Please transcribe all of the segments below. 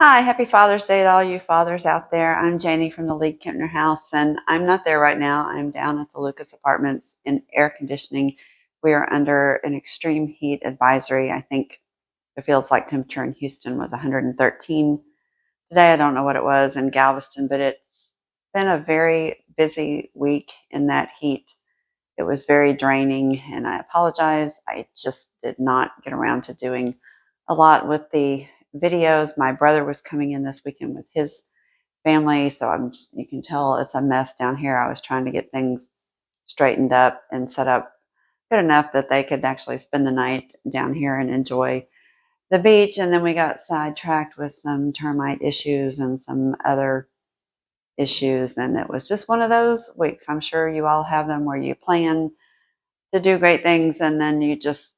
Hi, happy Father's Day to all you fathers out there. I'm Janie from the League-Kempner House, and I'm not there right now. I'm down at the Lucas Apartments in air conditioning. We are under an extreme heat advisory. I think it feels like temperature in Houston was 113 today. I don't know what it was in Galveston, but it's been a very busy week in that heat. It was very draining, and I apologize. I just did not get around to doing a lot with the videos. My brother was coming in this weekend with his family, so you can tell it's a mess down here. I was trying to get things straightened up and set up good enough that they could actually spend the night down here and enjoy the beach. And then we got sidetracked with some termite issues and some other issues, and it was just one of those weeks. I'm sure you all have them where you plan to do great things and then you just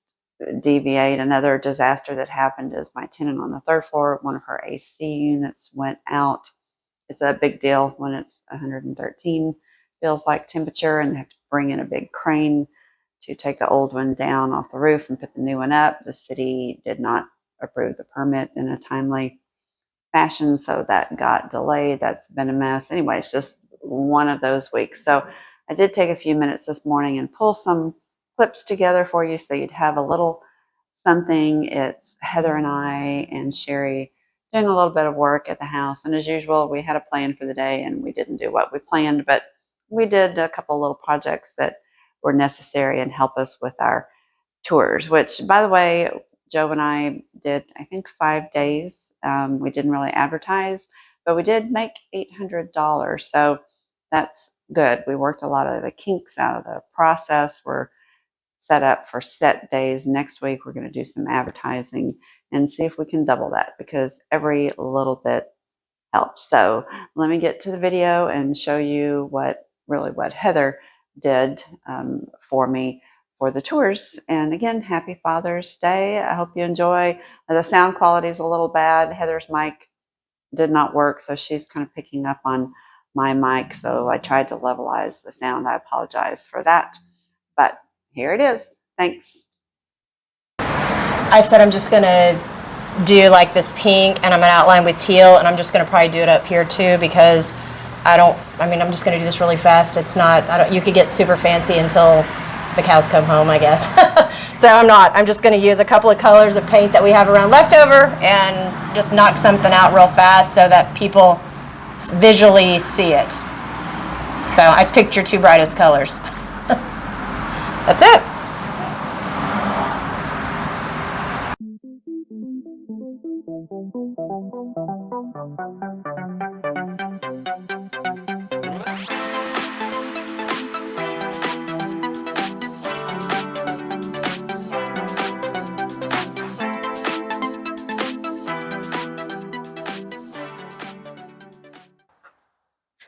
deviate. Another disaster that happened is my tenant on the third floor, one of her AC units went out. It's a big deal when it's 113 feels like temperature, and they have to bring in a big crane to take the old one down off the roof and put the new one up. The city did not approve the permit in a timely fashion, so that got delayed. That's been a mess. Anyway, it's just one of those weeks. So I did take a few minutes this morning and pull some clips together for you so you'd have a little something. It's Heather and I and Sherry doing a little bit of work at the house. And as usual, we had a plan for the day and we didn't do what we planned, but we did a couple little projects that were necessary and help us with our tours, which, by the way, Joe and I did, I think, 5 days. We didn't really advertise, but we did make $800. So that's good. We worked a lot of the kinks out of the process. We're set up for set days. Next week, we're going to do some advertising and see if we can double that, because every little bit helps. So let me get to the video and show you what Heather did for me for the tours. And again, happy Father's Day. I hope you enjoy. The sound quality is a little bad. Heather's mic did not work, so she's kind of picking up on my mic. So I tried to levelize the sound. I apologize for that. But here it is. Thanks. I said I'm just going to do like this pink and I'm going to outline with teal, and I'm just going to probably do it up here too, because I'm just going to do this really fast. It's not, you could get super fancy until the cows come home, I guess. So I'm just going to use a couple of colors of paint that we have around leftover and just knock something out real fast so that people visually see it. So I picked your two brightest colors. That's it.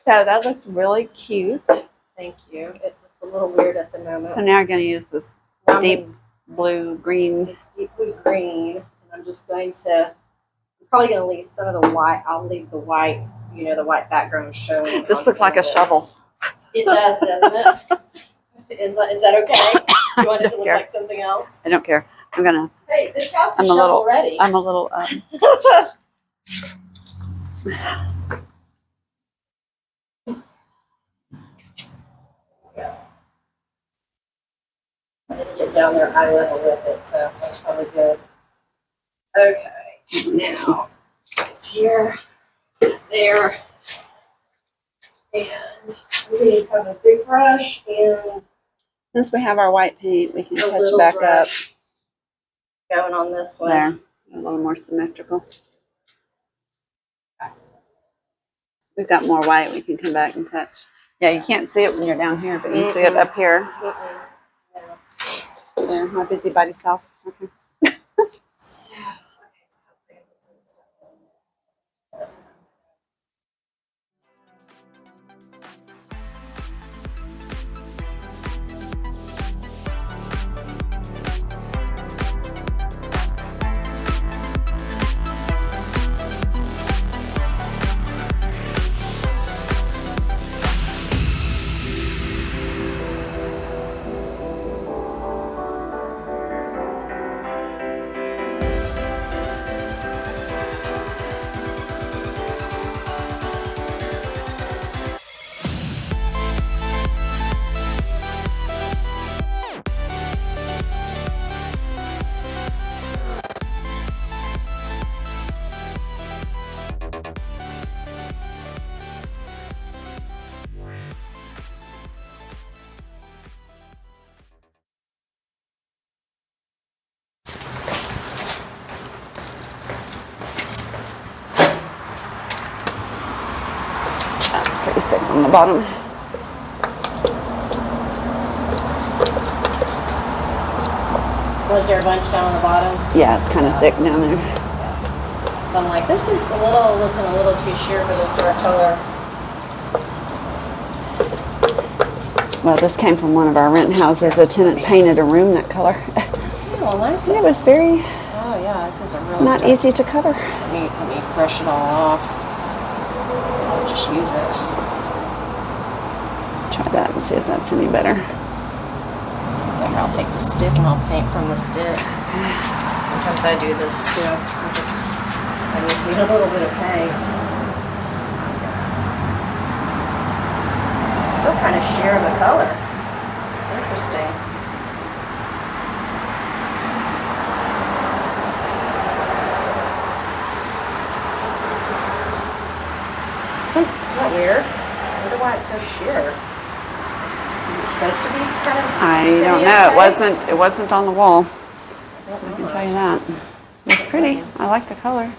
So that looks really cute. Thank you. It looks a little weird at the moment. So now I'm going to use this deep blue green. This deep blue green, and I'm probably going to leave some of the white. I'll leave the white, the white background showing. This looks like a shovel. It does, doesn't it? Is that okay? You want it to look like something else? I don't care. I'm going to. Hey, this house is shovel ready. I'm a little. I didn't get down there eye level with it, so that's probably good. Okay, now it's here, there, and we need kind of a big brush, and Since we have our white paint, we can a touch little back brush going on this one. there, a little more symmetrical. We've got more white. We can come back and touch. Yeah, you can't see it when you're down here, but you can see it up here. Yeah. There, my busybody self. Okay. So, bottom. Was there a bunch down on the bottom? Yeah, it's kind of thick down there. So I'm like, this is looking a little too sheer for this dark color. Well, this came from one of our rent houses. A tenant painted a room that color. Oh, nice. It was very Oh yeah, this is a really not easy to cover. Let me brush it all off. I'll just use it. Try that and see if that's any better. Okay, here, I'll take the stick and I'll paint from the stick. Sometimes I do this too. I just need a little bit of paint. Still kind of sheer of a color. It's interesting. Isn't that weird? I wonder why it's so sheer. Is it supposed to be kind of? I don't know. It wasn't on the wall. I can tell you that. It's pretty. I like the color.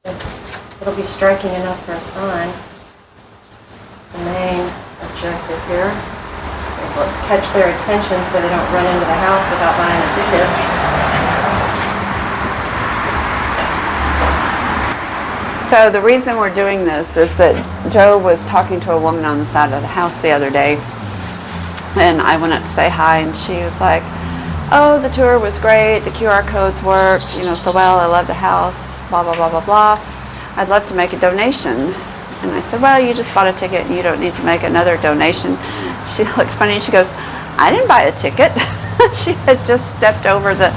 It'll be striking enough for a sign. It's the main objective here. So let's catch their attention so they don't run into the house without buying a ticket. So the reason we're doing this is that Joe was talking to a woman on the side of the house the other day, and I went up to say hi, and she was like, oh, the tour was great, the QR codes worked, so well, I love the house, blah, blah, blah, blah, blah. I'd love to make a donation. And I said, well, you just bought a ticket and you don't need to make another donation. She looked funny and she goes, I didn't buy a ticket. She had just stepped over the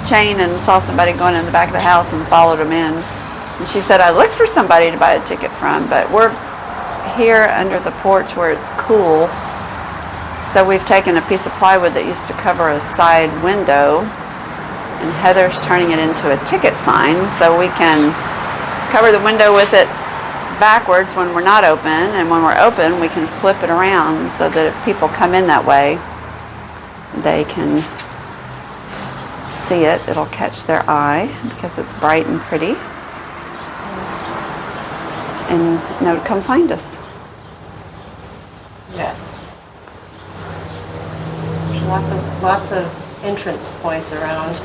chain and saw somebody going in the back of the house and followed them in. And she said, I looked for somebody to buy a ticket from, but we're here under the porch where it's cool. So we've taken a piece of plywood that used to cover a side window, and Heather's turning it into a ticket sign so we can cover the window with it backwards when we're not open, and when we're open we can flip it around so that if people come in that way they can see it. It'll catch their eye because it's bright and pretty, and know to come find us. Yes. There's lots of entrance points around.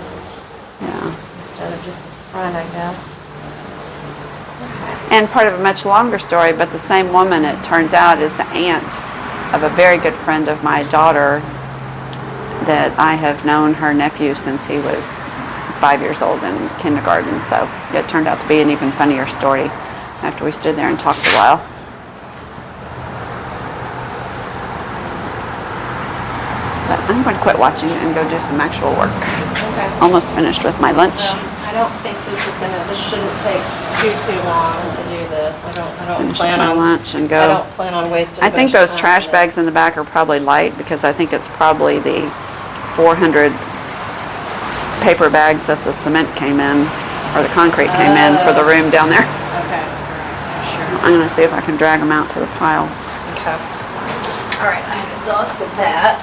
Yeah. Instead of just the front, I guess. And part of a much longer story, but the same woman, it turns out, is the aunt of a very good friend of my daughter that I have known her nephew since he was 5 years old in kindergarten. So it turned out to be an even funnier story after we stood there and talked a while. But I'm going to quit watching and go do some actual work. Okay. Almost finished with my lunch. I don't think this shouldn't take too long to do this. I don't Finish plan my on lunch and go. I don't plan on wasting. I think those trash bags in the back are probably light because I think it's probably the 400 paper bags that the cement came in, or the concrete came in for the room down there. Okay. Sure. I'm going to see if I can drag them out to the pile. Okay. All right. I've exhausted that.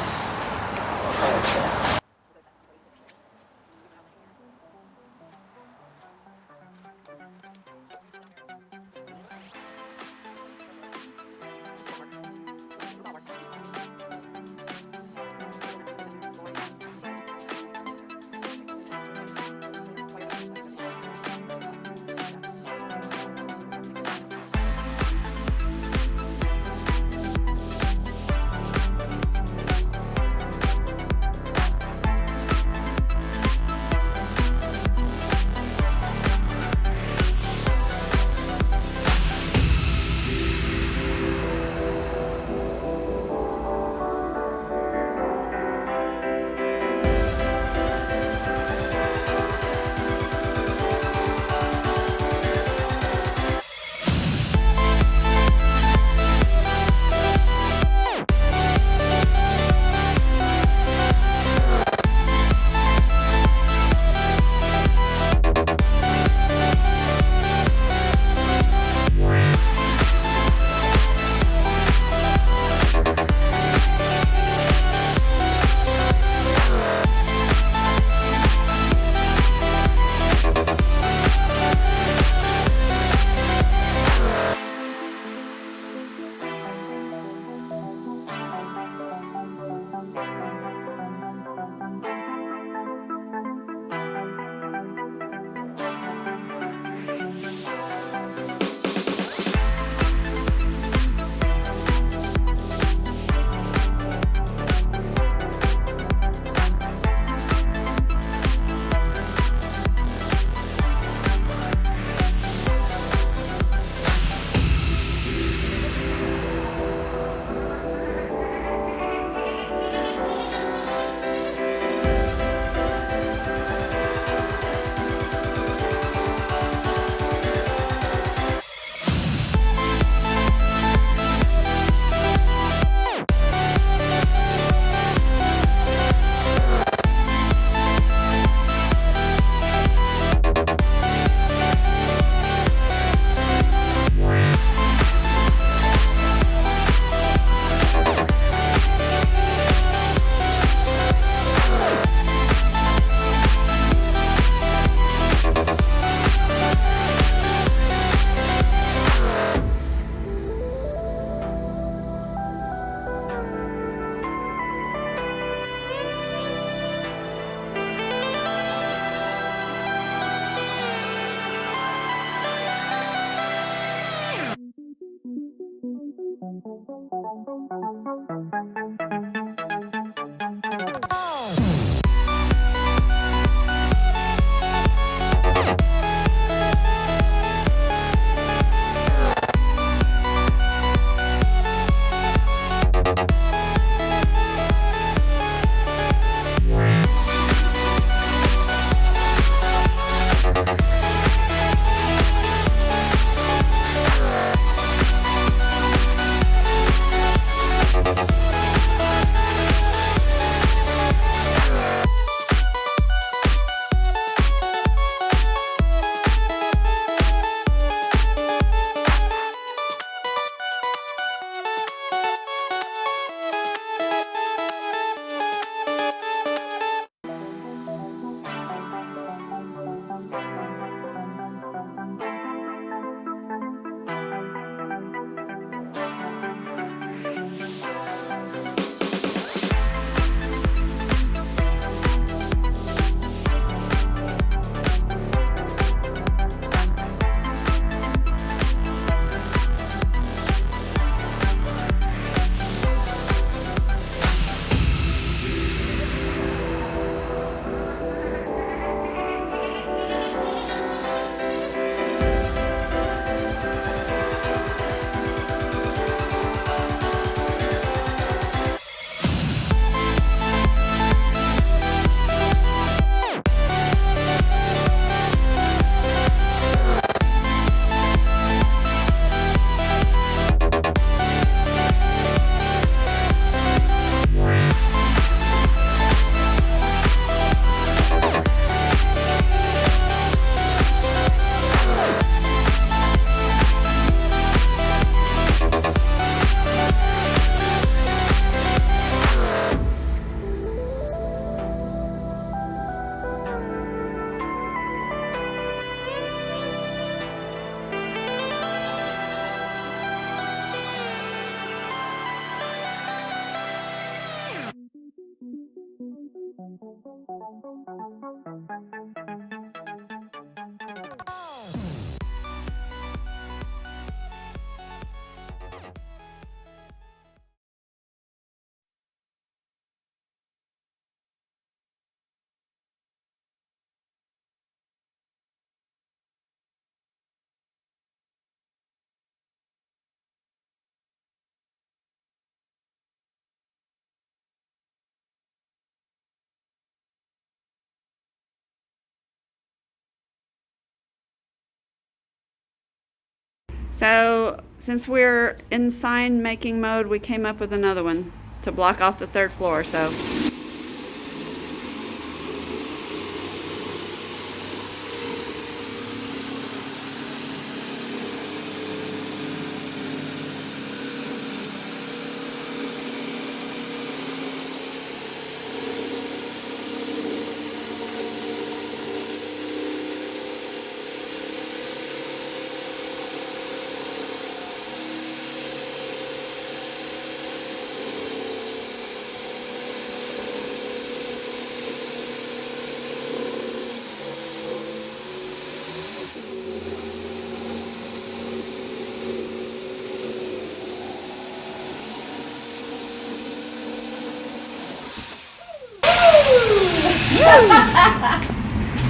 So since we're in sign making mode, we came up with another one to block off the 3rd floor. So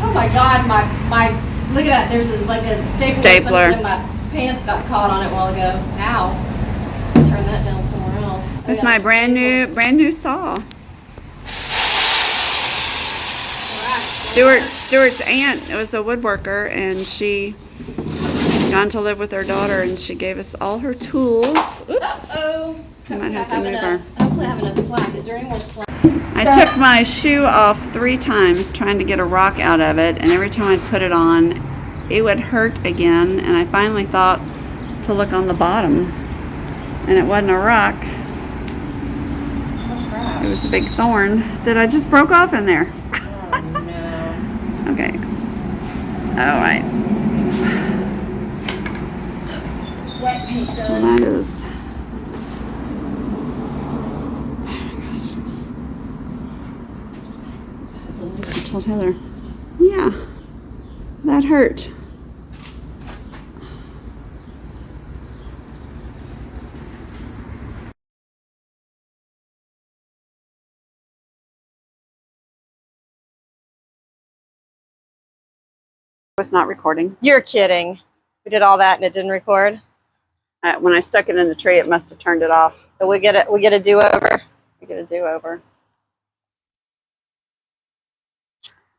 Oh my God, my look at that. There's like a stapler. And my pants got caught on it a while ago. Ow. Turn that down somewhere else. it's my brand new saw. Stuart's aunt was a woodworker, and she gone to live with her daughter, and she gave us all her tools. Oops. Uh-oh. I might have to move her. Hopefully I have enough slack. Is there any more slack? I took my shoe off 3 times trying to get a rock out of it, and every time I'd put it on, it would hurt again, and I finally thought to look on the bottom, and it wasn't a rock. Oh, crap. It was a big thorn that I just broke off in there. Oh, no. Okay. All right. Wet paint Well, gun. that is... I told Heather, yeah, that hurt. Was not recording. You're kidding. We did all that and it didn't record? When I stuck it in the tree, it must have turned it off. So we get a do-over. We get a do-over.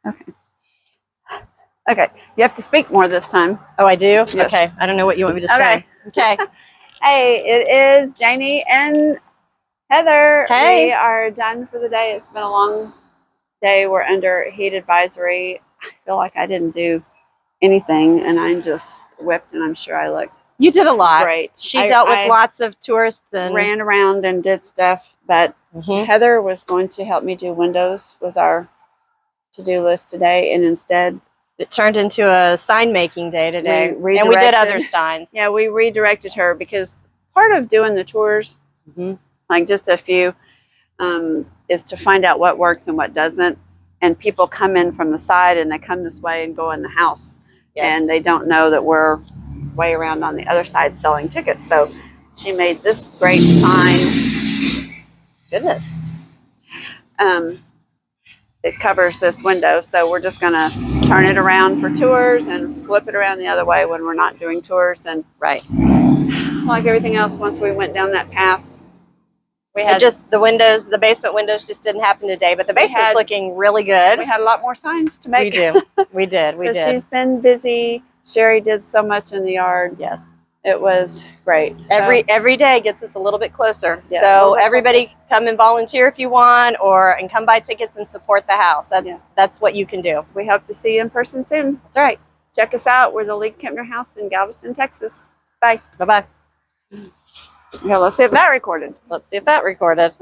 Okay. Okay. You have to speak more this time. Oh, I do? Yes. Okay. I don't know what you want me to say. Okay. Hey, it is Janie and Heather. Hey. We are done for the day. It's been a long day. We're under heat advisory. I feel like I didn't do anything, and I'm just whipped, and I'm sure I look You did a lot. great. She dealt with lots of tourists and ran around and did stuff, but Heather was going to help me do windows with our to-do list today, and instead it turned into a sign making day today. And we did redirected. other signs. Yeah, we redirected her because part of doing the tours, like just a few, is to find out what works and what doesn't. And people come in from the side and they come this way and go in the house. Yes. And they don't know that we're way around on the other side selling tickets. So she made this great sign. Goodness. It covers this window, so we're just going to turn it around for tours and flip it around the other way when we're not doing tours. And right, like everything else, once we went down that path, we had the basement windows just didn't happen today, but the basement's looking really good. We had a lot more signs to make. We do. We did. We did. She's been busy. Sherry did so much in the yard. Yes. It was great. Every day gets us a little bit closer. Yeah, so everybody come and volunteer if you want, and come buy tickets and support the house. That's what you can do. We hope to see you in person soon. That's right. Check us out. We're the League-Kempner House in Galveston, Texas. Bye. Bye-bye. Okay, let's see if that recorded. Let's see if that recorded.